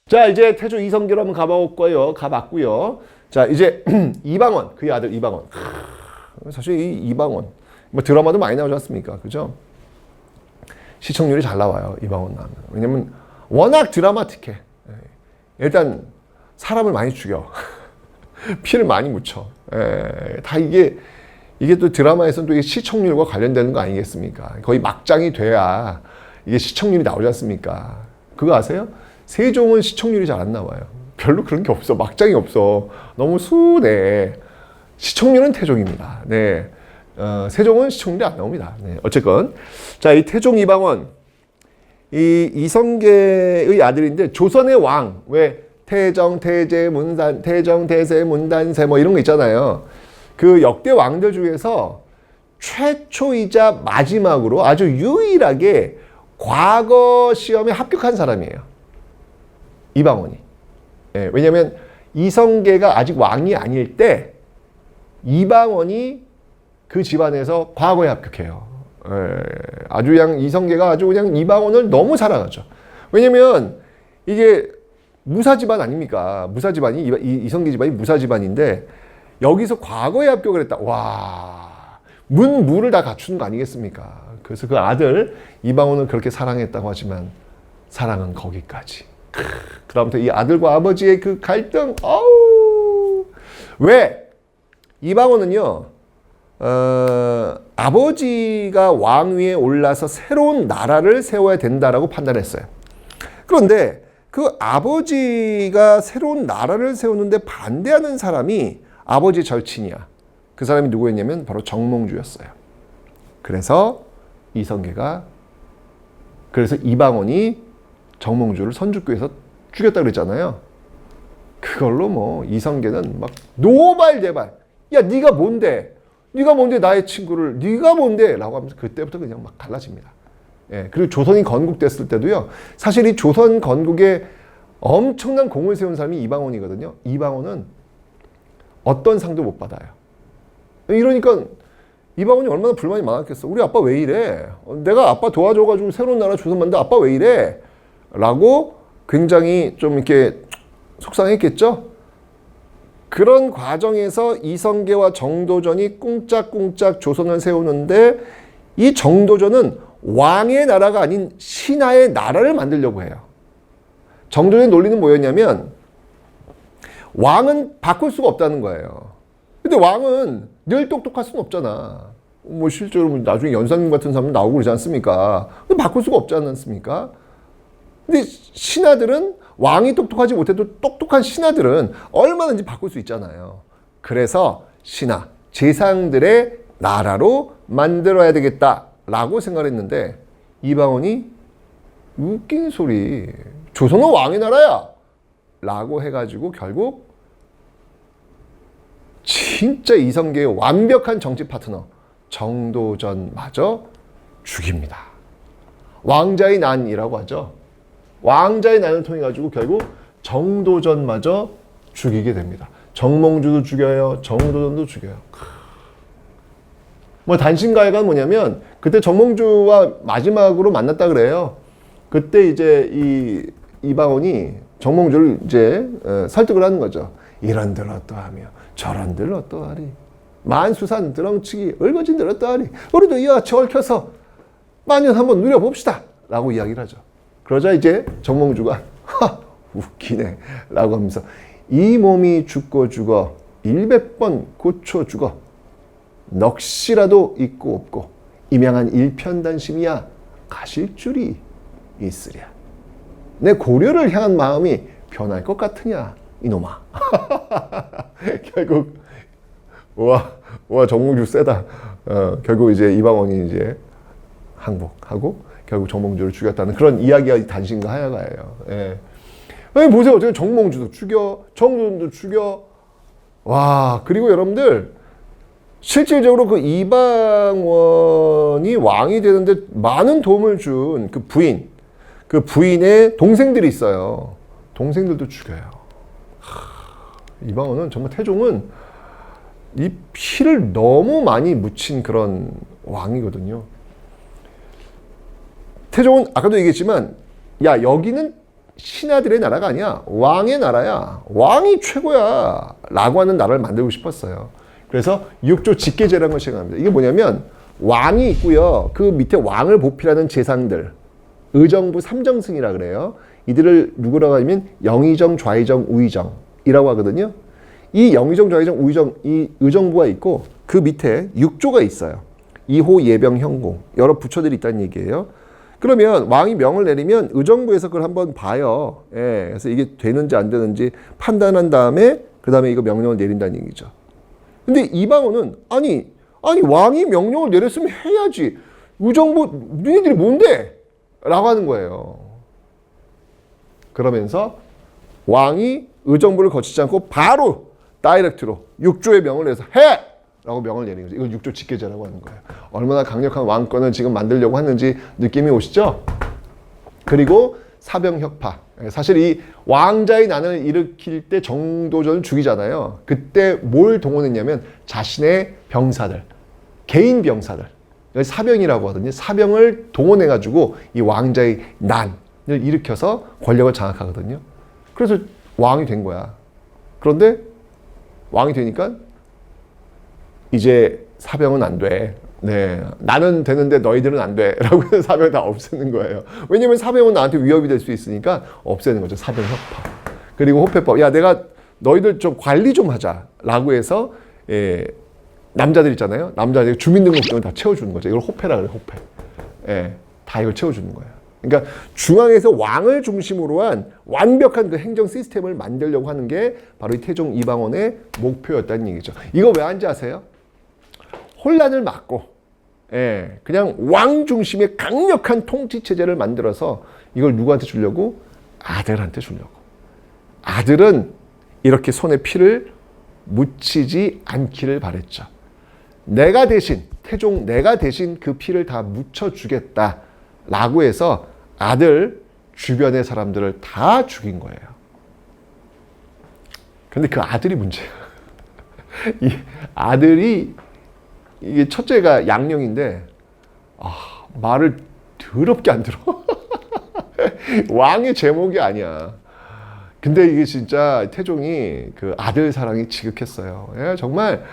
자, 이제 태조 이성계로 한번 가봤고요. 자, 이제 이방원, 그의 아들 이방원. 사실 이 이방원, 뭐 드라마도 많이 나오지 않습니까? 그죠? 시청률이 잘 나와요, 이방원 나오면. 왜냐면 워낙 드라마틱해. 일단 사람을 많이 죽여. 피를 많이 묻혀. 다 이게 또 드라마에서는 또 이게 시청률과 관련되는 거 아니겠습니까? 거의 막장이 돼야 이게 시청률이 나오지 않습니까? 그거 아세요? 세종은 시청률이 잘 안 나와요. 별로 그런 게 없어. 막장이 없어. 너무 순해. 시청률은 태종입니다. 네. 세종은 시청률이 안 나옵니다. 네. 어쨌건. 자, 이 태종 이방원. 이 이성계의 아들인데, 조선의 왕. 왜? 태정, 태제, 문단, 태정, 태세, 문단세, 뭐 이런 거 있잖아요. 그 역대 왕들 중에서 최초이자 마지막으로 아주 유일하게 과거 시험에 합격한 사람이에요. 이방원이. 예, 왜냐면 이성계가 아직 왕이 아닐 때 이방원이 그 집안에서 과거에 합격해요. 예, 아주 그냥 이성계가 아주 그냥 이방원을 너무 사랑하죠. 왜냐면 이게 무사 집안 아닙니까? 무사 집안이 이성계 집안이 무사 집안인데 여기서 과거에 합격을 했다. 와, 문무를 다 갖추는 거 아니겠습니까? 그래서 그 아들 이방원을 그렇게 사랑했다고 하지만 사랑은 거기까지. 그다음부터 이 아들과 아버지의 그 갈등, 왜? 이방원은요, 아버지가 왕위에 올라서 새로운 나라를 세워야 된다라고 판단했어요. 그런데 그 아버지가 새로운 나라를 세우는데 반대하는 사람이 아버지 절친이야. 그 사람이 누구였냐면 바로 정몽주였어요. 그래서 이방원이 정몽주를 선주교에서 죽였다 그랬잖아요. 그걸로 뭐 이성계는 막 노발대발. 야, 네가 뭔데? 네가 뭔데 나의 친구를? 네가 뭔데? 라고 하면서 그때부터 그냥 막 갈라집니다. 예, 그리고 조선이 건국됐을 때도요. 사실 이 조선 건국에 엄청난 공을 세운 사람이 이방원이거든요. 이방원은 어떤 상도 못 받아요. 이러니까 이방원이 얼마나 불만이 많았겠어. 우리 아빠 왜 이래? 내가 아빠 도와줘가지고 새로운 나라 조선 만든 아빠 왜 이래? 라고 굉장히 좀 이렇게 속상했겠죠? 그런 과정에서 이성계와 정도전이 꿍짝꿍짝 조선을 세우는데 이 정도전은 왕의 나라가 아닌 신하의 나라를 만들려고 해요. 정도전의 논리는 뭐였냐면 왕은 바꿀 수가 없다는 거예요. 근데 왕은 늘 똑똑할 수는 없잖아. 뭐 실제로 나중에 연산님 같은 사람 나오고 그러지 않습니까? 근데 바꿀 수가 없지 않습니까? 근데 신하들은 왕이 똑똑하지 못해도 똑똑한 신하들은 얼마든지 바꿀 수 있잖아요. 그래서 신하, 재상들의 나라로 만들어야 되겠다라고 생각했는데 이방원이 웃긴 소리. 조선은 왕의 나라야! 라고 해가지고 결국 진짜 이성계의 완벽한 정치 파트너 정도전마저 죽입니다. 왕자의 난이라고 하죠. 왕자의 난을 통해 가지고 결국 정도전마저 죽이게 됩니다. 정몽주도 죽여요. 정도전도 죽여요. 뭐 단신가해가 뭐냐면 그때 정몽주와 마지막으로 만났다 그래요. 그때 이제 이방원이 정몽주를 이제 설득을 하는 거죠. 이런들 어떠하며 저런들 어떠하리. 만수산 드렁치기 얼거진들 어떠하리. 우리도 이와 같이 얽혀서 만년 한번 누려봅시다. 라고 이야기를 하죠. 그러자 이제 정몽주가 웃기네 라고 하면서 이 몸이 죽고 죽어 100번 고쳐 죽어 넋이라도 있고 없고 임양한 일편단심이야 가실 줄이 있으랴. 내 고려를 향한 마음이 변할 것 같으냐 이놈아. 결국 와 정몽주 세다. 결국 이제 이방원이 이제 항복하고 결국 정몽주를 죽였다는 그런 이야기가 단신과 하야가예요. 예. 아니, 보세요. 어떻게 정몽주도 죽여, 정도전도 죽여. 와, 그리고 여러분들 실질적으로 그 이방원이 왕이 되는데 많은 도움을 준 그 부인의 동생들이 있어요. 동생들도 죽여요. 이방원은 정말 태종은 이 피를 너무 많이 묻힌 그런 왕이거든요. 태종은 아까도 얘기했지만 야 여기는 신하들의 나라가 아니야. 왕의 나라야. 왕이 최고야. 라고 하는 나라를 만들고 싶었어요. 그래서 6조 직계제라는 걸 시행합니다. 이게 뭐냐면 왕이 있고요. 그 밑에 왕을 보필하는 재상들. 의정부 삼정승이라 그래요. 이들을 누구라고 하면 영의정, 좌의정, 우의정이라고 하거든요. 이 영의정, 좌의정, 우의정, 이 의정부가 있고 그 밑에 6조가 있어요. 이호, 예병, 형공. 여러 부처들이 있다는 얘기예요. 그러면 왕이 명을 내리면 의정부에서 그걸 한번 봐요. 예, 그래서 이게 되는지 안 되는지 판단한 다음에 그 다음에 이거 명령을 내린다는 얘기죠. 근데 이방원은 아니 왕이 명령을 내렸으면 해야지. 의정부 너희들이 뭔데? 라고 하는 거예요. 그러면서 왕이 의정부를 거치지 않고 바로 다이렉트로 6조의 명을 내서 해! 라고 명을 내리는 거죠. 이걸 6조 직계제라고 하는 거예요. 얼마나 강력한 왕권을 지금 만들려고 하는지 느낌이 오시죠? 그리고 사병혁파. 사실 이 왕자의 난을 일으킬 때 정도전을 죽이잖아요. 그때 뭘 동원했냐면 자신의 병사들, 개인 병사들, 사병이라고 하거든요. 사병을 동원해가지고 이 왕자의 난을 일으켜서 권력을 장악하거든요. 그래서 왕이 된 거야. 그런데 왕이 되니까 이제 사병은 안 돼. 네, 나는 되는데 너희들은 안 돼. 라고 해서 사병을 다 없애는 거예요. 왜냐면 사병은 나한테 위협이 될 수 있으니까 없애는 거죠. 사병 협파. 그리고 호패법. 야, 내가 너희들 좀 관리 좀 하자. 라고 해서 남자들 있잖아요. 남자들 주민등록증을 다 채워주는 거죠. 이걸 호패라 그래요. 호패. 다 이걸 채워주는 거예요. 그러니까 중앙에서 왕을 중심으로 한 완벽한 그 행정 시스템을 만들려고 하는 게 바로 이 태종 이방원의 목표였다는 얘기죠. 이거 왜 한지 아세요? 혼란을 막고 그냥 왕 중심의 강력한 통치 체제를 만들어서 이걸 누구한테 주려고? 아들한테 주려고. 아들은 이렇게 손에 피를 묻히지 않기를 바랬죠. 내가 대신 태종 내가 대신 그 피를 다 묻혀주겠다라고 해서 아들 주변의 사람들을 다 죽인 거예요. 근데 그 아들이 문제예요. 이 아들이 이게 첫째가 양령인데 말을 더럽게 안 들어. 왕의 제목이 아니야. 근데 이게 진짜 태종이 그 아들 사랑이 지극했어요. 정말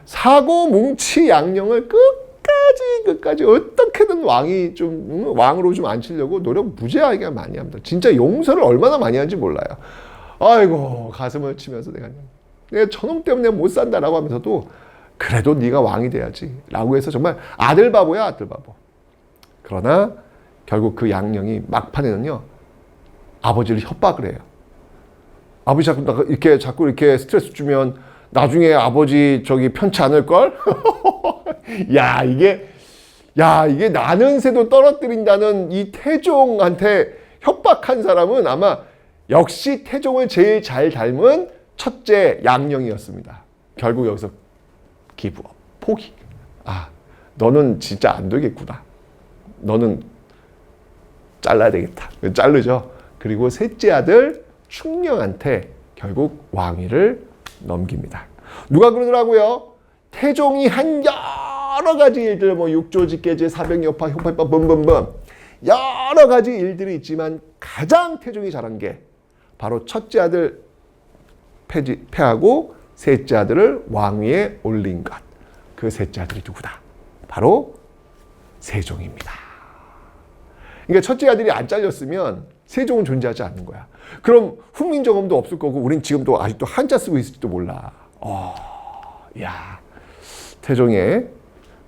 사고 뭉치 양령을 끝까지 어떻게든 왕이 좀 왕으로 좀 앉히려고 노력 무지하게 많이 합니다. 진짜 용서를 얼마나 많이 하는지 몰라요. 아이고 가슴을 치면서 내가 저놈 때문에 못 산다라고 하면서도 그래도 네가 왕이 돼야지 라고 해서 정말 아들 바보야 아들 바보. 그러나 결국 그 양령이 막판에는요 아버지를 협박을 해요. 아버지 자꾸 이렇게 스트레스 주면 나중에 아버지 편치 않을걸? 야 이게 나는 새도 떨어뜨린다는 이 태종한테 협박한 사람은 아마 역시 태종을 제일 잘 닮은 첫째 양령이었습니다. 결국 여기서 기부업, 포기. 너는 진짜 안 되겠구나. 너는 잘라야 되겠다. 자르죠. 그리고 셋째 아들 충령한테 결국 왕위를 넘깁니다. 누가 그러더라고요. 태종이 한 여러 가지 일들, 육조직계제, 사병여파, 효파법, 여러 가지 일들이 있지만 가장 태종이 잘한 게 바로 첫째 아들 패하고 셋째 아들을 왕위에 올린 것. 그 셋째 아들이 누구다? 바로 세종입니다. 그러니까 첫째 아들이 안 잘렸으면 세종은 존재하지 않는 거야. 그럼 훈민정음도 없을 거고 우린 지금도 아직도 한자 쓰고 있을지도 몰라. 태종의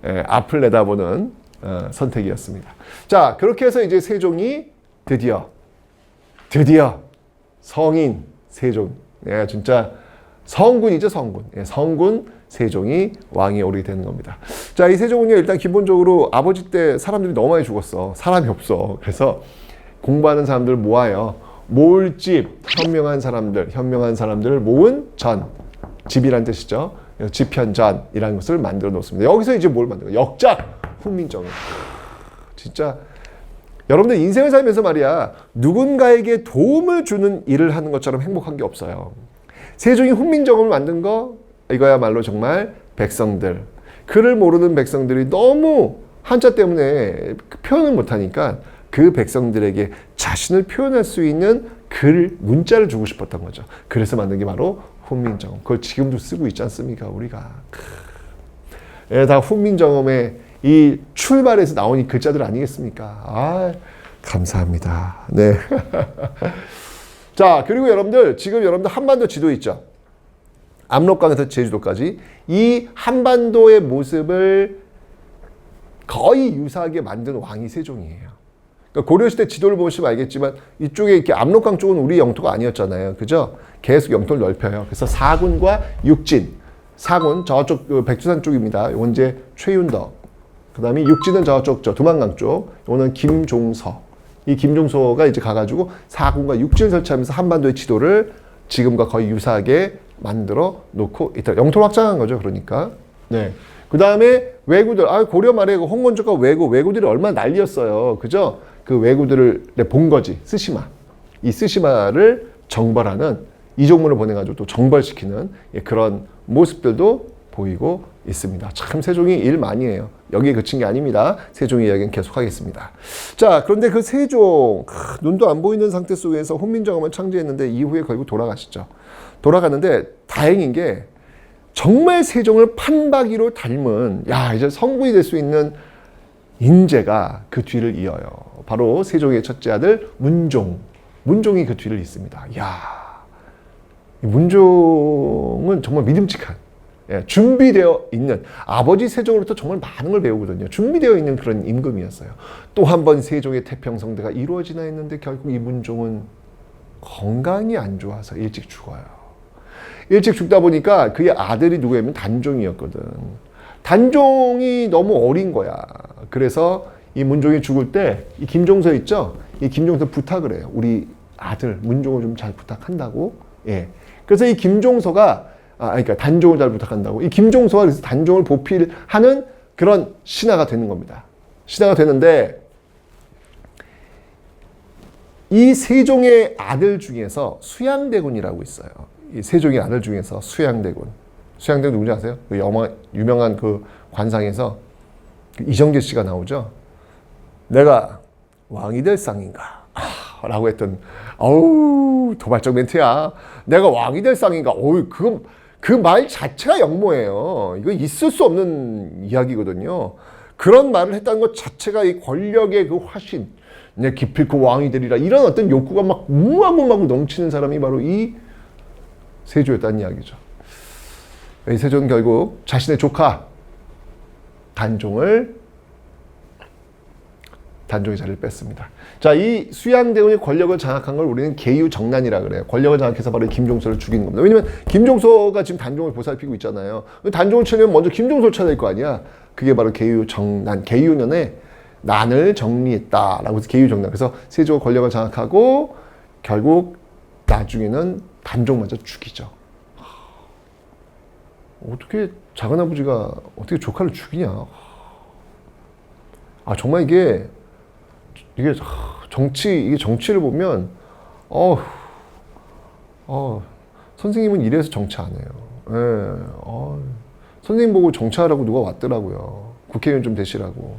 앞을 내다보는 선택이었습니다. 자, 그렇게 해서 이제 세종이 드디어 성인 세종. 진짜 성군이죠, 성군. 성군 세종이 왕위에 오르게 되는 겁니다. 자, 이 세종은요, 일단 기본적으로 아버지 때 사람들이 너무 많이 죽었어. 사람이 없어. 그래서 공부하는 사람들을 모아요. 모을 집, 현명한 사람들을 모은 전. 집이란 뜻이죠. 집현전이라는 것을 만들어 놓습니다. 여기서 이제 뭘 만들어요? 역작, 훈민정음. 진짜 여러분들 인생을 살면서 말이야, 누군가에게 도움을 주는 일을 하는 것처럼 행복한 게 없어요. 세종이 훈민정음을 만든 거, 이거야말로 정말 백성들, 글을 모르는 백성들이 너무 한자 때문에 표현을 못하니까 그 백성들에게 자신을 표현할 수 있는 문자를 주고 싶었던 거죠. 그래서 만든 게 바로 훈민정음. 그걸 지금도 쓰고 있지 않습니까? 우리가. 다 훈민정음의 이 출발에서 나온 이 글자들 아니겠습니까? 아, 감사합니다. 네. 자, 그리고 여러분들, 지금 여러분들 한반도 지도 있죠? 압록강에서 제주도까지 이 한반도의 모습을 거의 유사하게 만든 왕이 세종이에요. 그러니까 고려시대 지도를 보시면 알겠지만 이쪽에 이렇게 압록강 쪽은 우리 영토가 아니었잖아요. 그죠? 계속 영토를 넓혀요. 그래서 사군과 육진, 사군 저쪽 그 백두산 쪽입니다. 이건 이제 최윤덕. 그 다음에 육진은 저쪽 두만강 쪽. 이거는 김종서. 이 김종서가 이제 가가지고 사군과 육진을 설치하면서 한반도의 지도를 지금과 거의 유사하게 만들어 놓고 있다. 영토를 확장한 거죠. 그러니까. 네. 그 다음에 왜구들, 고려 말에 홍건조가 왜구들이 얼마나 난리였어요. 그죠? 그 왜구들을 본 거지. 쓰시마. 이 쓰시마를 정벌하는 이종문을 보내가지고 또 정벌시키는 그런 모습들도 보이고 있습니다. 참 세종이 일 많이 해요. 여기에 그친 게 아닙니다. 세종 이야기는 계속하겠습니다. 자, 그런데 그 세종, 눈도 안 보이는 상태 속에서 훈민정음을 창제했는데 이후에 결국 돌아가시죠. 돌아가는데 다행인 게 정말 세종을 판박이로 닮은 이제 성군이 될 수 있는 인재가 그 뒤를 이어요. 바로 세종의 첫째 아들 문종이 그 뒤를 잇습니다. 이 문종은 정말 믿음직한, 준비되어 있는, 아버지 세종으로부터 정말 많은 걸 배우거든요. 준비되어 있는 그런 임금이었어요. 또 한 번 세종의 태평성대가 이루어지나 했는데 결국 이 문종은 건강이 안 좋아서 일찍 죽어요. 일찍 죽다 보니까 그의 아들이 누구냐면 단종이었거든. 단종이 너무 어린 거야. 그래서 이 문종이 죽을 때 이 김종서 있죠? 이 김종서 부탁을 해요. 우리 아들 문종을 좀 잘 부탁한다고. 그래서 이 김종서가 그러니까 단종을 잘 부탁한다고. 이 김종서가 그래서 단종을 보필하는 그런 신하가 되는 겁니다. 신하가 되는데 이 세종의 아들 중에서 수양대군이라고 있어요. 이 세종의 아들 중에서 수양대군 누군지 아세요? 그 유명한 그 관상에서 그 이정재 씨가 나오죠. 내가 왕이 될 상인가? 라고 했던, 도발적 멘트야. 내가 왕이 될 상인가? 그건 그 말 자체가 역모예요. 이거 있을 수 없는 이야기거든요. 그런 말을 했다는 것 자체가 이 권력의 그 화신, 내 기필코 왕이 되리라 이런 어떤 욕구가 막 무마무마구 넘치는 사람이 바로 이 세조였다는 이야기죠. 이 세조는 결국 자신의 조카 단종의 자리를 뺐습니다. 자, 이 수양대군의 권력을 장악한 걸 우리는 계유정난이라 그래요. 권력을 장악해서 바로 김종서를 죽이는 겁니다. 왜냐면 김종서가 지금 단종을 보살피고 있잖아요. 단종을 치려면 먼저 김종서를 쳐야 될 거 아니야. 그게 바로 계유정난, 계유년에 난을 정리했다라고 해서 계유정난. 그래서 세조가 권력을 장악하고 결국 나중에는 단종마저 죽이죠. 어떻게 작은아버지가 어떻게 조카를 죽이냐. 정말 이게 정치를 보면 선생님은 이래서 정치 안 해요. 선생님 보고 정치하라고 누가 왔더라고요. 국회의원 좀 되시라고.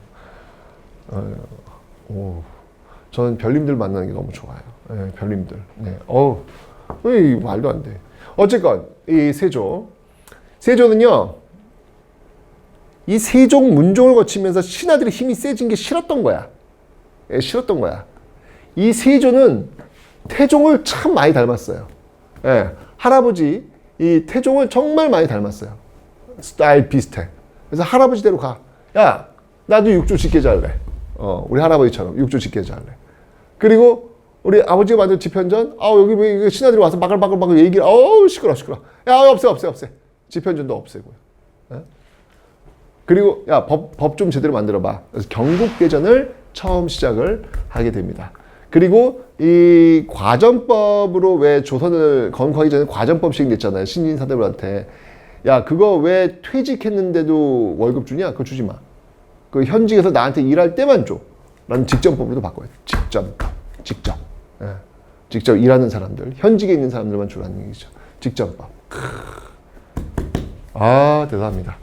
저는 별님들 만나는 게 너무 좋아요. 별님들. 말도 안 돼. 어쨌건 이 세조는요. 이 세종 문종을 거치면서 신하들의 힘이 세진 게 싫었던 거야. 이 세조는 태종을 참 많이 닮았어요. 할아버지 이 태종을 정말 많이 닮았어요. 스타일 비슷해. 그래서 할아버지대로 가. 야, 나도 육조 직계자 할래. 우리 할아버지처럼 육조 직계자 할래. 그리고 우리 아버지가 만든 집현전, 여기 왜 신하들이 와서 바글바글 얘기를, 시끄러. 야, 없애. 집현전도 없애고요. 그리고 야, 법 좀 제대로 만들어봐. 그래서 경국대전을 처음 시작을 하게 됩니다. 그리고 이 과전법으로 왜 조선을 건국하기 전에 과전법 시행됐잖아요. 신진사대부한테. 야, 그거 왜 퇴직했는데도 월급 주냐? 그거 주지 마. 그 현직에서 나한테 일할 때만 줘. 라는 직전법으로도 바꿔요. 직접 일하는 사람들, 현직에 있는 사람들만 주라는 얘기죠. 직전법. 대단합니다.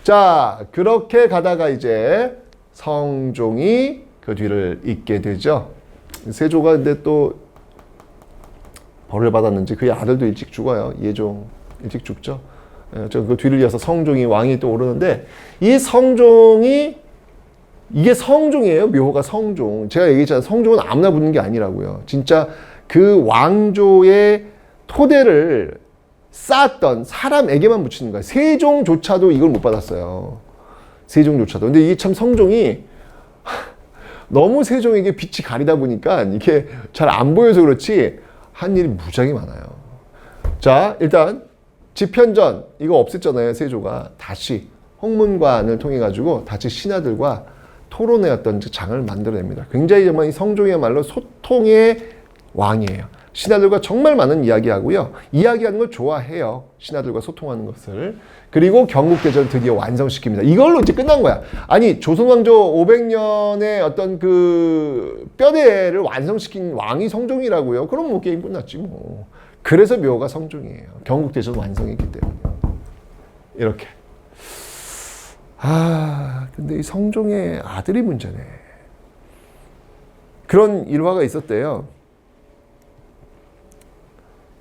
자, 그렇게 가다가 이제 성종이 그 뒤를 잇게 되죠. 세조가 근데 또 벌을 받았는지 그의 아들도 일찍 죽어요. 예종 일찍 죽죠. 그 뒤를 이어서 성종이 왕이 또 오르는데 이 성종이 이게 성종이에요. 묘호가 성종. 제가 얘기했잖아요. 성종은 아무나 붙는 게 아니라고요. 진짜 그 왕조의 토대를 쌓았던 사람에게만 붙이는 거예요. 세종조차도 이걸 못 받았어요. 세종조차도. 근데 이게 참 성종이 너무 세종에게 빛이 가리다 보니까 이게 잘 안 보여서 그렇지 한 일이 무지하게 많아요. 자, 일단 집현전 이거 없앴잖아요. 세조가 다시 홍문관을 통해 가지고 다시 신하들과 토론의 어떤 장을 만들어냅니다. 굉장히 정말 이 성종이야말로 소통의 왕이에요. 신하들과 정말 많은 이야기하고요. 이야기하는 걸 좋아해요. 신하들과 소통하는 것을. 그리고 경국대전을 드디어 완성시킵니다. 이걸로 이제 끝난 거야. 아니 조선왕조 500년의 어떤 그 뼈대를 완성시킨 왕이 성종이라고요. 그럼 뭐 게임 끝났지 뭐. 그래서 묘가 성종이에요. 경국대전 완성했기 때문에. 이렇게. 근데 이 성종의 아들이 문제네. 그런 일화가 있었대요.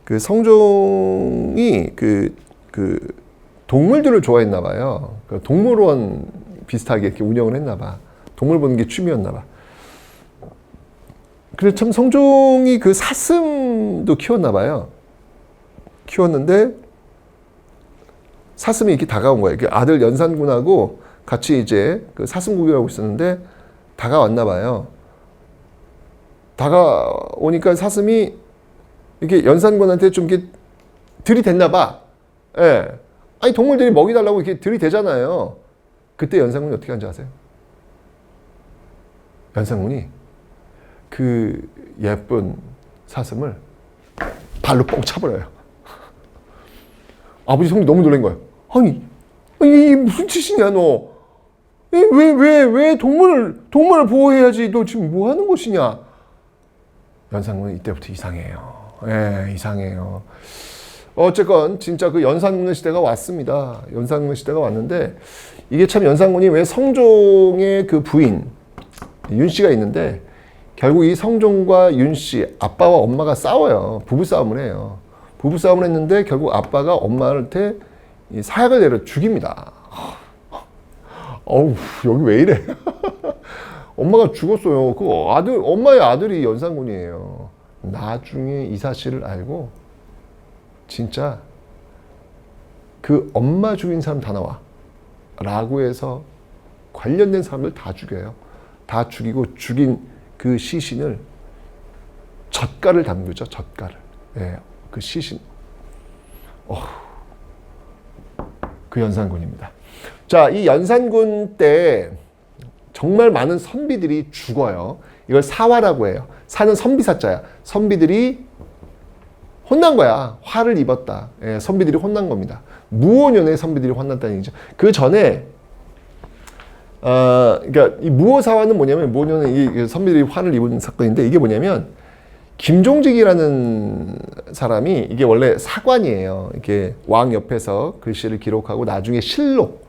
그 성종이 그 동물들을 좋아했나 봐요. 그 동물원 비슷하게 이렇게 운영을 했나 봐. 동물 보는 게 취미였나 봐. 그래서 참 성종이 그 사슴도 키웠나 봐요. 키웠는데 사슴이 이렇게 다가온 거예요. 아들 연산군하고 같이 이제 그 사슴 구경하고 있었는데 다가왔나 봐요. 다가오니까 사슴이 이렇게 연산군한테 좀 이렇게 들이댔나 봐. 예. 아니 동물들이 먹이 달라고 이렇게 들이대잖아요. 그때 연산군이 어떻게 한지 아세요? 연산군이 그 예쁜 사슴을 발로 뻥 차버려요. 아버지 성이 너무 놀란 거예요. 아니 이게 무슨 짓이냐 너? 왜 동물을 보호해야지. 너 지금 뭐 하는 것이냐? 연산군은 이때부터 이상해요. 예, 이상해요. 어쨌건 진짜 그 연산군 시대가 왔습니다. 연산군 시대가 왔는데 이게 참 연산군이 왜 성종의 그 부인 윤 씨가 있는데 결국 이 성종과 윤 씨 아빠와 엄마가 싸워요. 부부싸움을 해요. 부부싸움을 했는데 결국 아빠가 엄마한테 사약을 내려 죽입니다. 어우 여기 왜 이래? 엄마가 죽었어요. 그 엄마의 아들이 연산군이에요. 나중에 이 사실을 알고 진짜 그 엄마 죽인 사람 다 나와 라고 해서 관련된 사람들 다 죽여요. 다 죽이고 죽인 그 시신을 젓갈을 담그죠. 젓갈을. 예, 그 시신. 그 연산군입니다. 자, 이 연산군 때 정말 많은 선비들이 죽어요. 이걸 사화라고 해요. 사는 선비사자야. 선비들이 혼난 거야. 화를 입었다. 예, 선비들이 혼난 겁니다. 무오년에 선비들이 혼났다는 얘기죠. 그 전에 그러니까 이 무오사화는 뭐냐면 무오년에 이 선비들이 화를 입은 사건인데 이게 뭐냐면 김종직이라는 사람이 이게 원래 사관이에요. 이렇게 왕 옆에서 글씨를 기록하고 나중에 실록,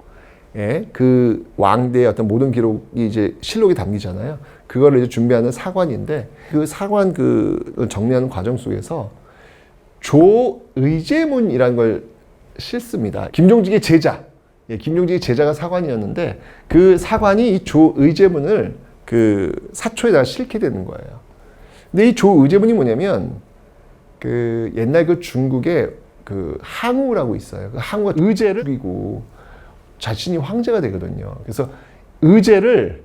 예, 그 왕대의 어떤 모든 기록이 이제 실록에 담기잖아요. 그거를 이제 준비하는 사관인데 그 사관 그 정리하는 과정 속에서 조의제문이라는 걸 싣습니다. 김종직의 제자, 예, 김종직의 제자가 사관이었는데 그 사관이 이 조의제문을 그 사초에다가 싣게 되는 거예요. 근데 이 조의제문이 뭐냐면 그 옛날 그 중국에 그 항우라고 있어요. 그 항우가 의제를 죽이고 자신이 황제가 되거든요. 그래서 의제를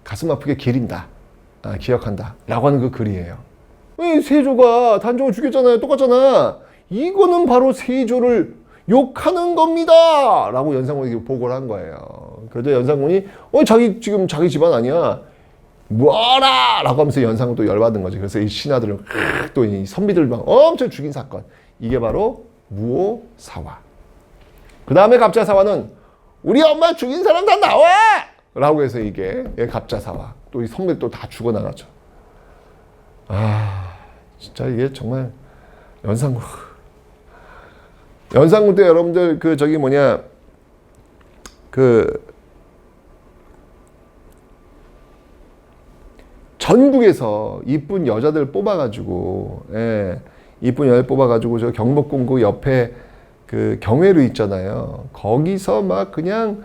가슴 아프게 기린다, 기억한다 라고 하는 그 글이에요. 세조가 단종을 죽였잖아요. 똑같잖아. 이거는 바로 세조를 욕하는 겁니다 라고 연산군에게 보고를 한 거예요. 그래서 연산군이 지금 자기 집안 아니야 뭐라 라고 하면서 연산군 또 열받은 거죠. 그래서 이 신하들을 또 이 선비들 막 엄청 죽인 사건, 이게 바로 무오사화. 그 다음에 갑자사화는 우리 엄마 죽인 사람 다 나와 라고 해서 이게 갑자사화, 또 이 선비들 또 다 죽어나가죠. 진짜 이게 정말 연산군 때 여러분들 그 저기 뭐냐 그 전국에서 이쁜 여자들 뽑아가지고, 예, 이쁜 여자들 뽑아가지고 저 경복궁 옆에 그 경회로 있잖아요. 거기서 막 그냥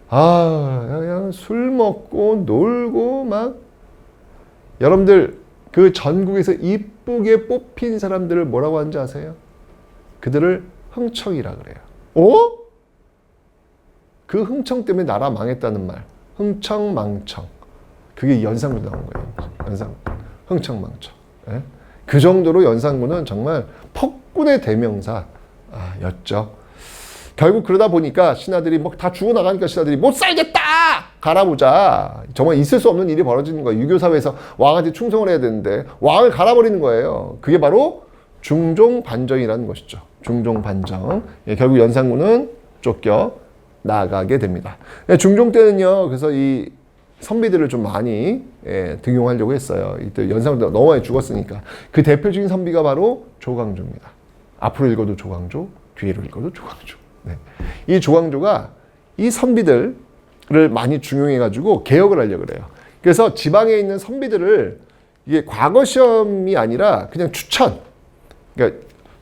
그냥 술 먹고 놀고 막 여러분들 그 전국에서 이쁘게 뽑힌 사람들을 뭐라고 하는지 아세요? 그들을 흥청이라 그래요. 어? 그 흥청 때문에 나라 망했다는 말. 흥청망청. 그게 연산군에 나온 거예요. 연산군. 흥청망청. 예? 그 정도로 연산군은 정말 폭군의 대명사였죠. 결국 그러다 보니까 신하들이 뭐 다 죽어나가니까 신하들이 못 살겠다! 갈아보자. 정말 있을 수 없는 일이 벌어지는 거예요. 유교사회에서 왕한테 충성을 해야 되는데 왕을 갈아버리는 거예요. 그게 바로 중종반정이라는 것이죠. 중종반정. 예, 결국 연산군은 쫓겨 나가게 됩니다. 예, 중종 때는요. 그래서 이 선비들을 좀 많이 등용하려고 했어요. 이때 연산군도 너무 많이 죽었으니까. 그 대표적인 선비가 바로 조광조입니다. 앞으로 읽어도 조광조, 뒤로 읽어도 조광조. 네. 이 조광조가 이 선비들을 많이 중용해가지고 개혁을 하려고 그래요. 그래서 지방에 있는 선비들을 이게 과거 시험이 아니라 그냥 추천. 그러니까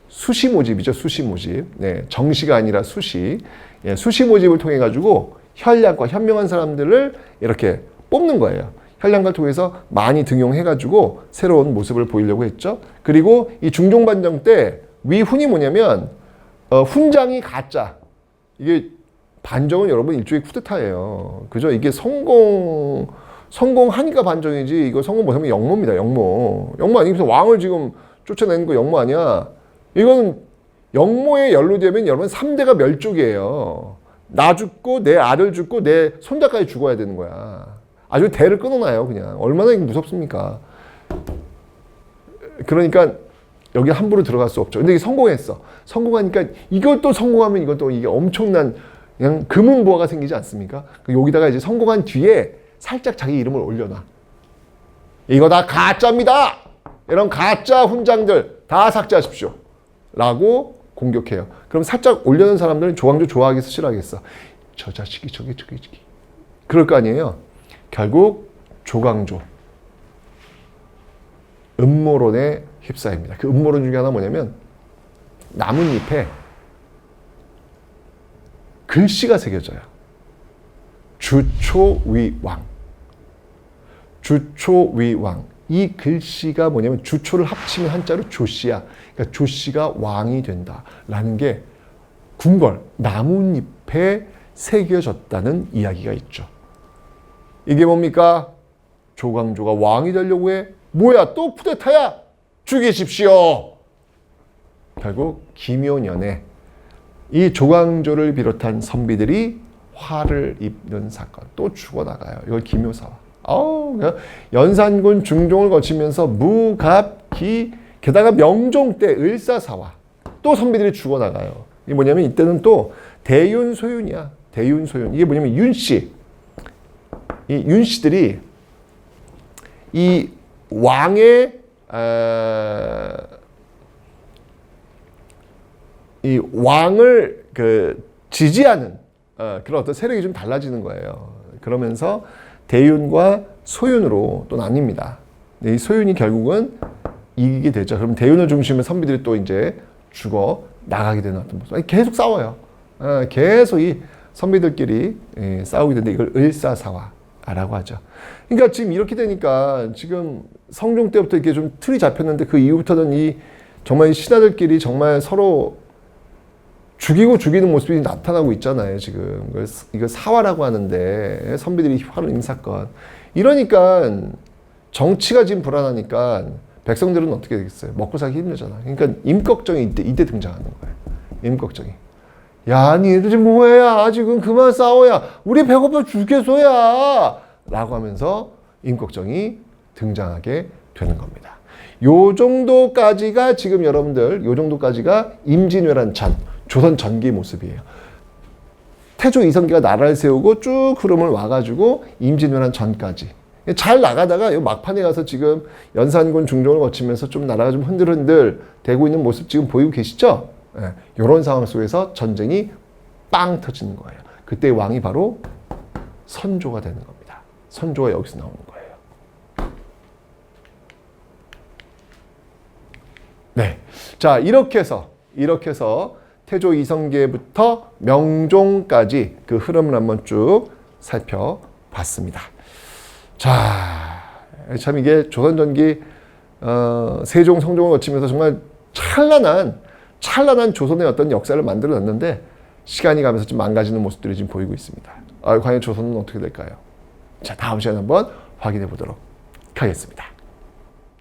수시 모집이죠. 수시 모집. 네. 정시가 아니라 수시. 예, 수시 모집을 통해 가지고 현량과 현명한 사람들을 이렇게 뽑는 거예요. 현량을 통해서 많이 등용해 가지고 새로운 모습을 보이려고 했죠. 그리고 이 중종반정 때 위훈이 뭐냐면 훈장이 가짜. 이게 반정은 여러분 일종의 쿠데타예요. 그죠? 이게 성공하니까 반정이지. 이거 성공 못하면 영모입니다. 영모. 영모 아니면서 왕을 지금 쫓아내는 거 영모 아니야. 이건 영모에 연루되면 여러분 3대가 멸족이에요. 나 죽고 내 아들 죽고 내 손자까지 죽어야 되는 거야. 아주 대를 끊어놔요. 그냥. 얼마나 무섭습니까? 그러니까 여기 함부로 들어갈 수 없죠. 근데 이게 성공했어. 성공하니까 이것도 성공하면 이것도 이게 엄청난 그냥 금은보화가 생기지 않습니까? 여기다가 이제 성공한 뒤에 살짝 자기 이름을 올려놔. 이거 다 가짜입니다. 이런 가짜 훈장들 다 삭제하십시오. 라고 공격해요. 그럼 살짝 올려놓은 사람들은 조광조 좋아하겠어, 싫어하겠어? 저 자식이 저기. 그럴 거 아니에요. 결국 조광조 음모론에 휩싸입니다. 그 음모론 중에 하나 뭐냐면 나뭇잎에 글씨가 새겨져요. 주초위왕. 주초위왕. 이 글씨가 뭐냐면 주초를 합치면 한자로 조씨야. 그러니까 조씨가 왕이 된다라는 게 궁궐 나뭇잎에 새겨졌다는 이야기가 있죠. 이게 뭡니까? 조광조가 왕이 되려고 해? 뭐야 또 쿠데타야? 죽이십시오. 결국 김효년에 이 조광조를 비롯한 선비들이 화를 입는 사건. 또 죽어나가요. 이걸 김효사화. 연산군 중종을 거치면서 무갑기 게다가 명종 때 을사사화. 또 선비들이 죽어나가요. 이게 뭐냐면 이때는 또 대윤소윤이야. 대윤소윤. 이게 뭐냐면 윤씨. 이 윤씨들이 이 왕의 이 왕을 지지하는 그런 어떤 세력이 좀 달라지는 거예요. 그러면서 대윤과 소윤으로 또 나뉩니다. 이 소윤이 결국은 이기게 되죠. 그럼 대윤을 중심으로 선비들이 또 이제 죽어 나가게 되는 어떤 모습. 계속 싸워요. 계속 이 선비들끼리 싸우게 되는데 이걸 을사사화라고 하죠. 그러니까 지금 이렇게 되니까 지금 성종 때부터 이렇게 좀 틀이 잡혔는데 그 이후부터는 이 정말 신하들끼리 정말 서로 죽이는 모습이 나타나고 있잖아요. 지금 이걸 사화라고 하는데 선비들이 화를 입는 사건. 이러니까 정치가 지금 불안하니까 백성들은 어떻게 되겠어요? 먹고 살기 힘들잖아. 그러니까 임꺽정이 이때 등장하는 거예요. 임꺽정이. 야, 니들 지금 뭐야? 지금 그만 싸워야. 우리 배고파 죽겠어야. 라고 하면서 임꺽정이 등장하게 되는 겁니다. 요 정도까지가 지금 여러분들, 요 정도까지가 임진왜란 전, 조선 전기 모습이에요. 태조 이성계가 나라를 세우고 쭉 흐름을 와가지고 임진왜란 전까지. 잘 나가다가 요 막판에 가서 지금 연산군 중종을 거치면서 좀 나라가 좀 흔들흔들 되고 있는 모습 지금 보이고 계시죠? 네, 이런 상황 속에서 전쟁이 빵 터지는 거예요. 그때 왕이 바로 선조가 되는 겁니다. 선조가 여기서 나오는 거예요. 자, 이렇게 해서 태조 이성계부터 명종까지 그 흐름을 한번 쭉 살펴봤습니다. 자, 참 이게 조선전기 세종, 성종을 거치면서 정말 찬란한 조선의 어떤 역사를 만들어놨는데 시간이 가면서 좀 망가지는 모습들이 지금 보이고 있습니다. 과연 조선은 어떻게 될까요? 자, 다음 시간에 한번 확인해 보도록 하겠습니다.